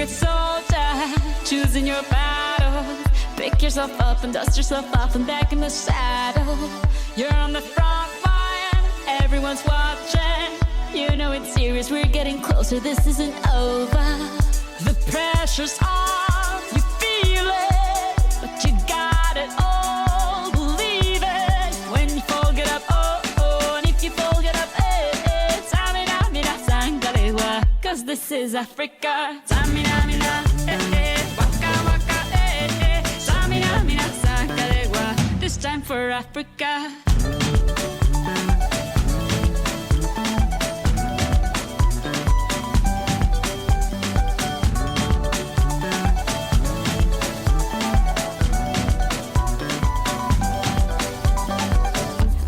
good soldier, choosing your battle. Pick yourself up and dust yourself off and back in the saddle. You're on the front line, everyone's watching. You know it's serious, we're getting closer, this isn't over. The pressure's on, you feel it, but you got it all, believe it. When you fall, get up, oh, oh, and if you fall, get up, eh, eh. Tamina, mina, sangalewa, cause this is Africa. Tamina, mina, eh, eh, waka, waka, eh, eh. Tamina, mina, sangalewa, this time for Africa.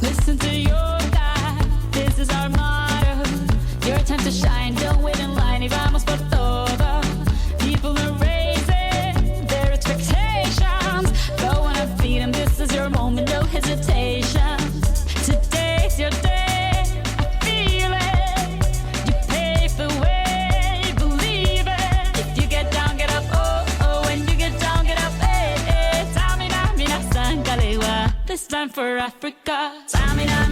Listen to your God, this is our motto. Your time to shine, don't wait in line, y vamos por todo. People are raising their expectations. Go on and feed them, this is your moment, no hesitation. Today's your day, I feel it. You pave the way, believe it. If you get down, get up, oh, oh. When you get down, get up, eh, eh. Tamina, mina, sangalewa, this time for Africa. Tamina,